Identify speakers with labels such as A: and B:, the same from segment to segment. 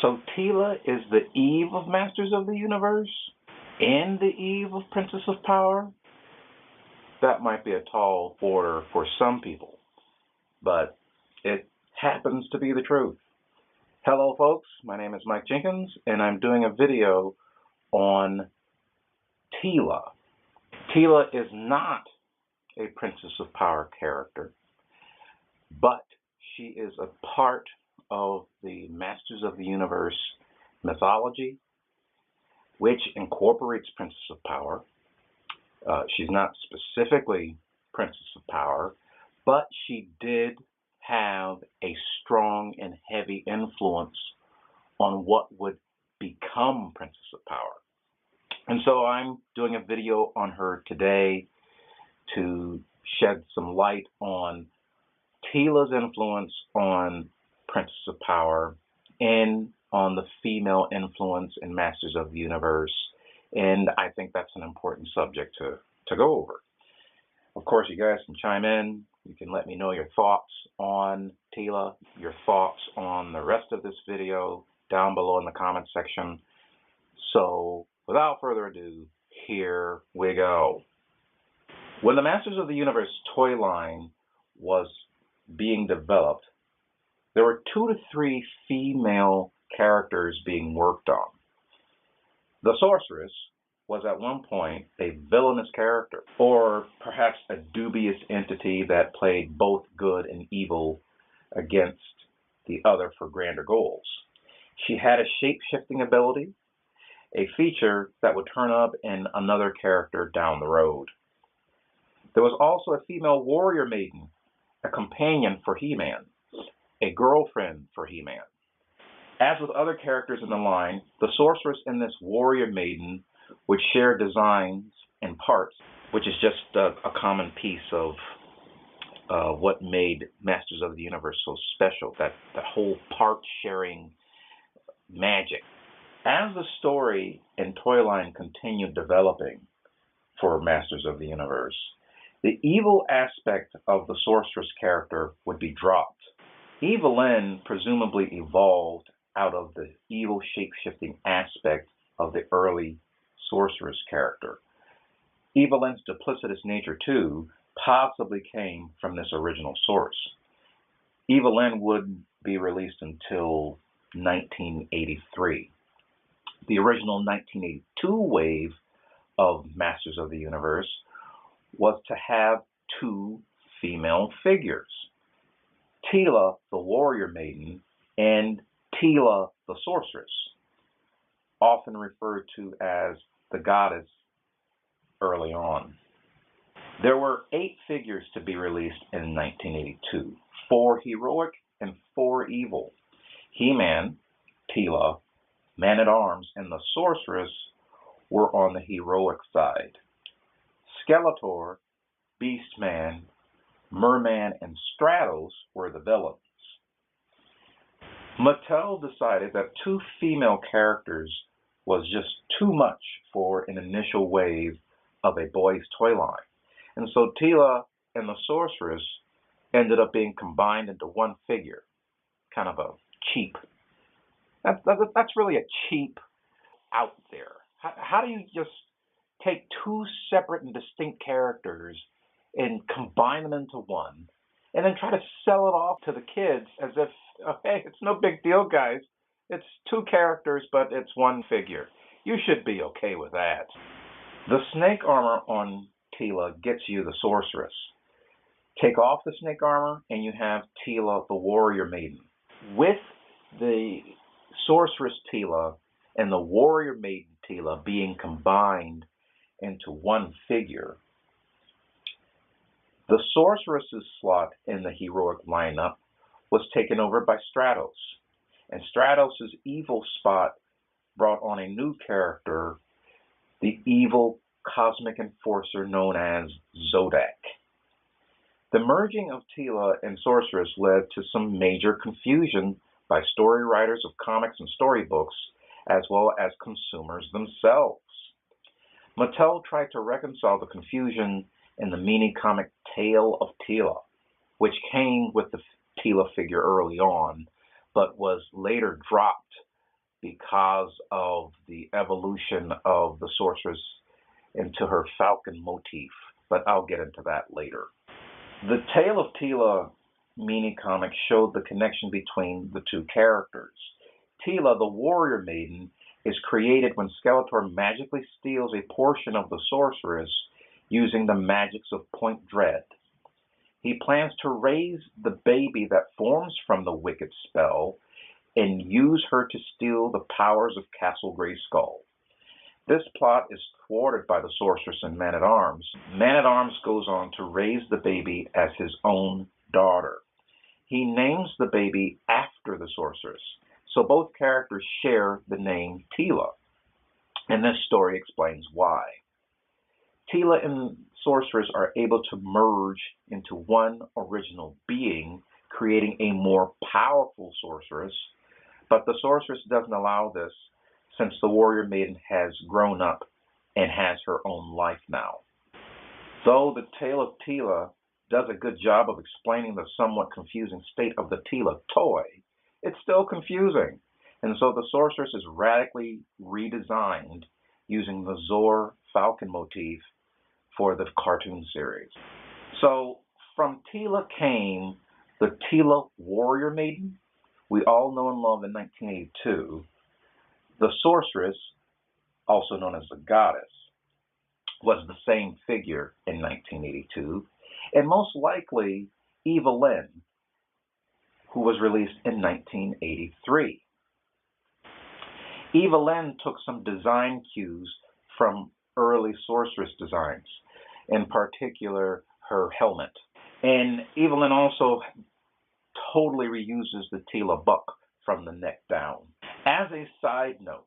A: So Teela is the Eve of Masters of the Universe and the Eve of Princess of Power? That might be a tall order for some people, but it happens to be the truth. Hello folks, my name is Mike Jenkins, and I'm doing a video on Teela. Teela is not a Princess of Power character, but she is a part of the Masters of the Universe mythology, which incorporates Princess of Power. She's not specifically Princess of Power, but she did have a strong and heavy influence on what would become Princess of Power. And so I'm doing a video on her today to shed some light on Teela's influence on Princess of Power and on the female influence in Masters of the Universe. And I think that's an important subject to go over. Of course, you guys can chime in. You can let me know your thoughts on Teela, your thoughts on the rest of this video down below in the comment section. So without further ado, here we go. When the Masters of the Universe toy line was being developed, there were 2 to 3 female characters being worked on. The Sorceress was at one point a villainous character, or perhaps a dubious entity that played both good and evil against the other for grander goals. She had a shape-shifting ability, a feature that would turn up in another character down the road. There was also a female warrior maiden, a companion for He-Man, a girlfriend for He-Man. As with other characters in the line, the Sorceress and this warrior maiden would share designs and parts, which is just a common piece of what made Masters of the Universe so special, that whole part-sharing magic. As the story and toy line continued developing for Masters of the Universe, the evil aspect of the Sorceress character would be dropped. Evil-Lyn presumably evolved out of the evil shape-shifting aspect of the early Sorceress character. Evil-Lyn's duplicitous nature, too, possibly came from this original source. Evil-Lyn wouldn't be released until 1983. The original 1982 wave of Masters of the Universe was to have 2 female figures, Teela, the warrior maiden, and Teela, the sorceress, often referred to as the goddess early on. There were 8 figures to be released in 1982, 4 heroic and 4 evil. He-Man, Teela, Man-at-Arms, and the Sorceress were on the heroic side. Skeletor, Beastman, Merman, and Stratos were the villains. Mattel decided that 2 female characters was just too much for an initial wave of a boys' toy line. And so Teela and the Sorceress ended up being combined into one figure, kind of a cheap. That's really a cheap out there. How do you just take 2 separate and distinct characters and combine them into one, and then try to sell it off to the kids as if, oh, hey, it's no big deal, guys. It's 2 characters, but it's one figure. You should be okay with that. The snake armor on Teela gets you the Sorceress. Take off the snake armor, and you have Teela, the warrior maiden. With the Sorceress Teela and the warrior maiden Teela being combined into one figure, the Sorceress's slot in the heroic lineup was taken over by Stratos, and Stratos' evil spot brought on a new character, the evil cosmic enforcer known as Zodak. The merging of Teela and Sorceress led to some major confusion by story writers of comics and storybooks, as well as consumers themselves. Mattel tried to reconcile the confusion in the mini-comic Tale of Teela, which came with the Teela figure early on, but was later dropped because of the evolution of the sorceress into her falcon motif, but I'll get into that later. The Tale of Teela mini comic showed the connection between the two characters. Teela, the warrior maiden, is created when Skeletor magically steals a portion of the sorceress using the magics of Point Dread. He plans to raise the baby that forms from the wicked spell and use her to steal the powers of Castle Grayskull. This plot is thwarted by the sorceress and Man-at-Arms. Man-at-Arms goes on to raise the baby as his own daughter. He names the baby after the sorceress, so both characters share the name Teela, and this story explains why. Teela and sorceress are able to merge into one original being, creating a more powerful sorceress, but the sorceress doesn't allow this since the warrior maiden has grown up and has her own life now. Though the Tale of Teela does a good job of explaining the somewhat confusing state of the Teela toy, it's still confusing, and so the sorceress is radically redesigned using the Zor Falcon motif for the cartoon series. So from Teela came the Teela Warrior Maiden, we all know and love in 1982. The sorceress, also known as the goddess, was the same figure in 1982, and most likely Evil-Lyn, who was released in 1983. Evil-Lyn took some design cues from early sorceress designs, in particular her helmet. And Evil-Lyn also totally reuses the Teela buck from the neck down. As a side note,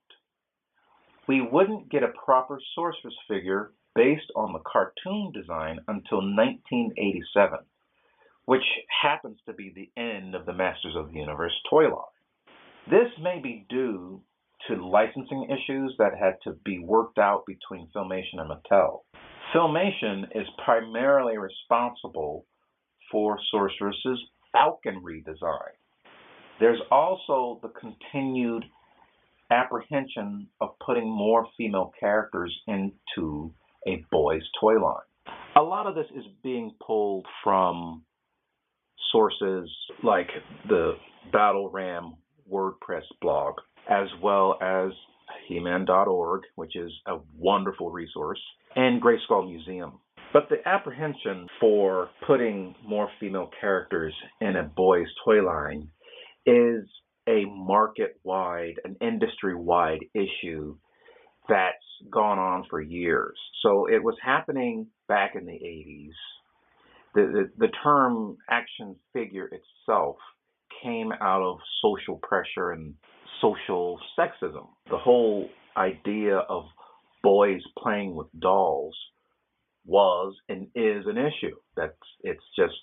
A: we wouldn't get a proper sorceress figure based on the cartoon design until 1987, which happens to be the end of the Masters of the Universe toy line. This may be due to licensing issues that had to be worked out between Filmation and Mattel. Filmation is primarily responsible for Sorceress's Falcon redesign. There's also the continued apprehension of putting more female characters into a boys' toy line. A lot of this is being pulled from sources like the Battle Ram WordPress blog, as well as He-Man.org, which is a wonderful resource, and Grayskullmuseum. But the apprehension for putting more female characters in a boys' toy line is a market-wide, an industry-wide issue that's gone on for years. So it was happening back in the 80s. The term action figure itself came out of social pressure and social sexism. The whole idea of boys playing with dolls was and is an issue. It's just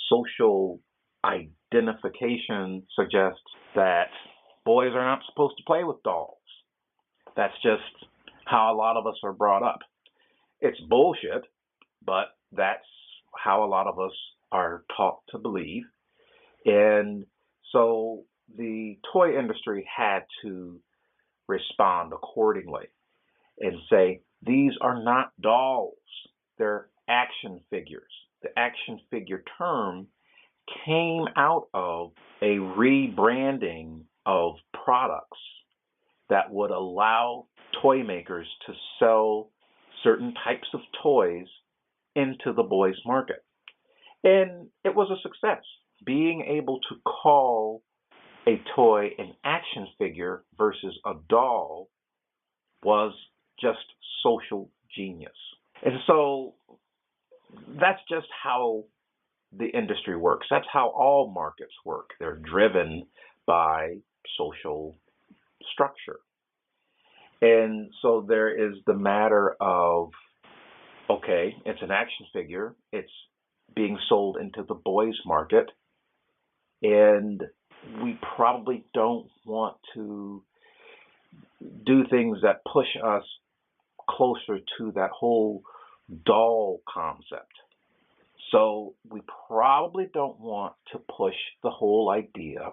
A: social identification suggests that boys are not supposed to play with dolls. That's just how a lot of us are brought up. It's bullshit, but that's how a lot of us are taught to believe. And so the toy industry had to respond accordingly and say, these are not dolls, they're action figures. The action figure term came out of a rebranding of products that would allow toy makers to sell certain types of toys into the boys' market. And it was a success. Being able to call a toy an action figure versus a doll was just social genius. And so that's just how the industry works. That's how all markets work. They're driven by social structure. And so there is the matter of, okay, it's an action figure. It's being sold into the boys' market. And we probably don't want to do things that push us closer to that whole doll concept. So we probably don't want to push the whole idea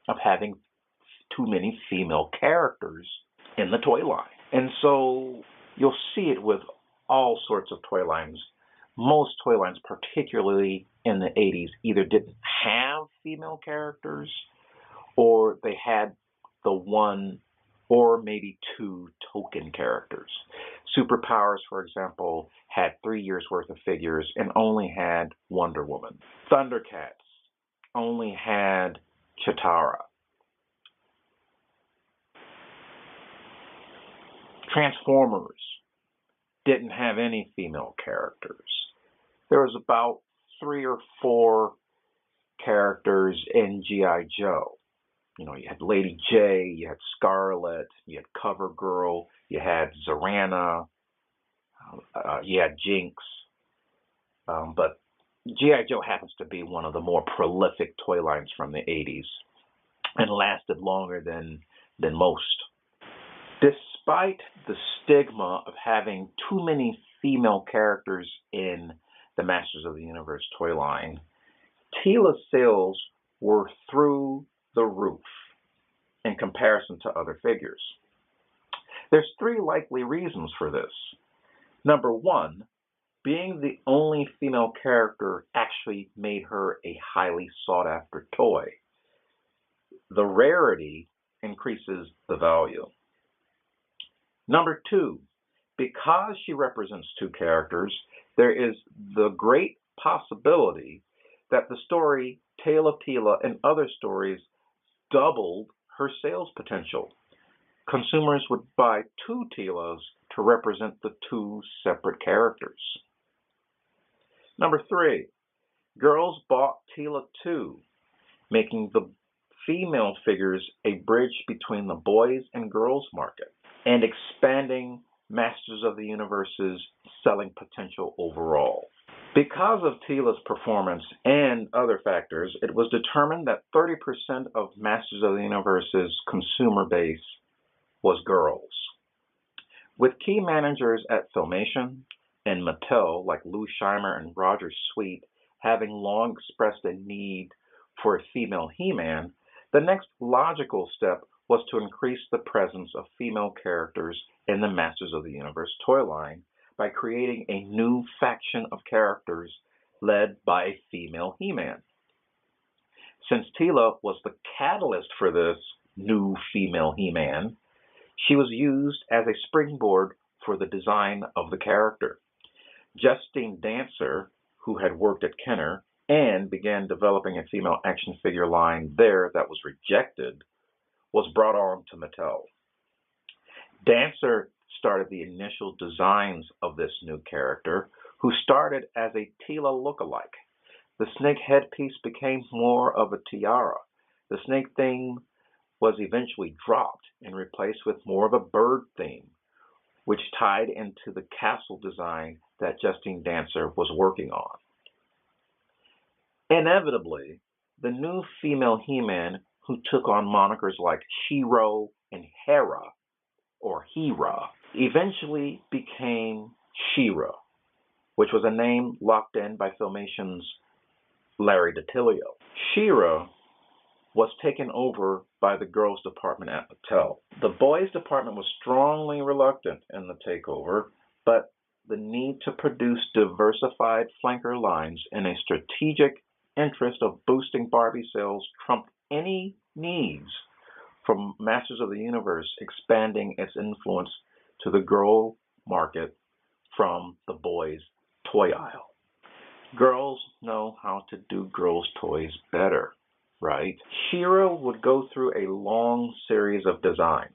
A: of having too many female characters in the toy line. And so you'll see it with all sorts of toy lines. Most toy lines, particularly in the 80s, either didn't have female characters or they had the one or maybe two token characters. Superpowers, for example, had 3 years worth of figures and only had Wonder Woman. Thundercats only had Chitara. Transformers didn't have any female characters. There was about 3 or 4 characters in G.I. Joe. You know, you had Lady J, you had Scarlet, you had CoverGirl, you had Zorana, you had Jinx. But G.I. Joe happens to be one of the more prolific toy lines from the 80s and lasted longer than most. Despite the stigma of having too many female characters in the Masters of the Universe toy line, Teela sales were through the roof in comparison to other figures. There's 3 likely reasons for this. Number 1, being the only female character actually made her a highly sought-after toy. The rarity increases the value. Number 2, because she represents 2 characters, there is the great possibility that the story Tale of Teela and other stories doubled her sales potential. Consumers would buy 2 Teelas to represent the 2 separate characters. Number 3, girls bought Teela too, making the female figures a bridge between the boys and girls market and expanding Masters of the Universe's selling potential overall. Because of Teela's performance and other factors, it was determined that 30% of Masters of the Universe's consumer base was girls. With key managers at Filmation and Mattel, like Lou Scheimer and Roger Sweet, having long expressed a need for a female He-Man, the next logical step was to increase the presence of female characters in the Masters of the Universe toy line by creating a new faction of characters led by a female He-Man. Since Teela was the catalyst for this new female He-Man, she was used as a springboard for the design of the character. Justine Dancer, who had worked at Kenner and began developing a female action figure line there that was rejected, was brought on to Mattel. Dancer started the initial designs of this new character, who started as a Teela lookalike. The snake headpiece became more of a tiara. The snake theme was eventually dropped and replaced with more of a bird theme, which tied into the castle design that Justine Dancer was working on. Inevitably, the new female He-Man, who took on monikers like She-Ra and Hera, or Hera, eventually became She-Ra, which was a name locked in by Filmation's Larry DiTillio. She-Ra was taken over by the girls department at Mattel. The boys department was strongly reluctant in the takeover, but the need to produce diversified flanker lines in a strategic interest of boosting Barbie sales trumped any needs from Masters of the Universe expanding its influence to the girl market from the boys' toy aisle. Girls know how to do girls' toys better, right? She-Ra would go through a long series of designs,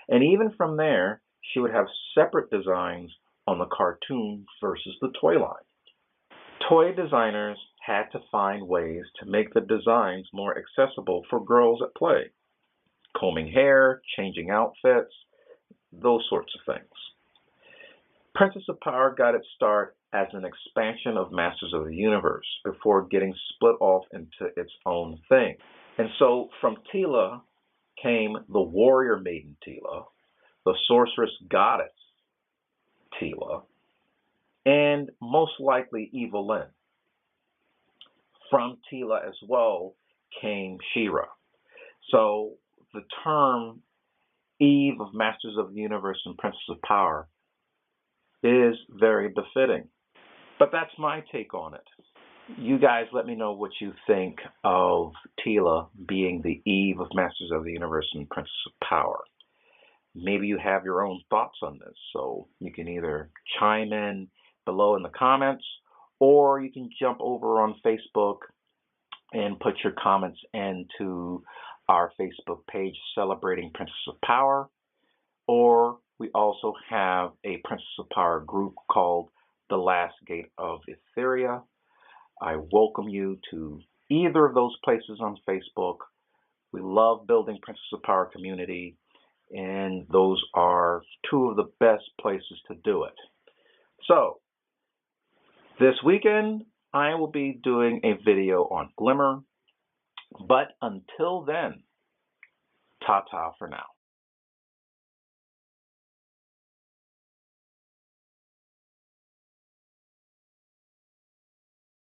A: and even from there, she would have separate designs on the cartoon versus the toy line. Toy designers had to find ways to make the designs more accessible for girls at play. Combing hair, changing outfits, those sorts of things. Princess of Power got its start as an expansion of Masters of the Universe before getting split off into its own thing. And so from Teela came the warrior maiden Teela, the sorceress goddess Teela, and most likely Evil-Lyn. From Teela as well came She-Ra. So the term Eve of Masters of the Universe and Princess of Power is very befitting. But that's my take on it. You guys let me know what you think of Teela being the Eve of Masters of the Universe and Princess of Power. Maybe you have your own thoughts on this, so you can either chime in below in the comments, or you can jump over on Facebook and put your comments into our Facebook page celebrating Princess of Power. Or we also have a Princess of Power group called The Last Gate of Etheria. I welcome you to either of those places on Facebook. We love building Princess of Power community, and those are two of the best places to do it. So, this weekend, I will be doing a video on Glimmer, but until then, ta-ta for now.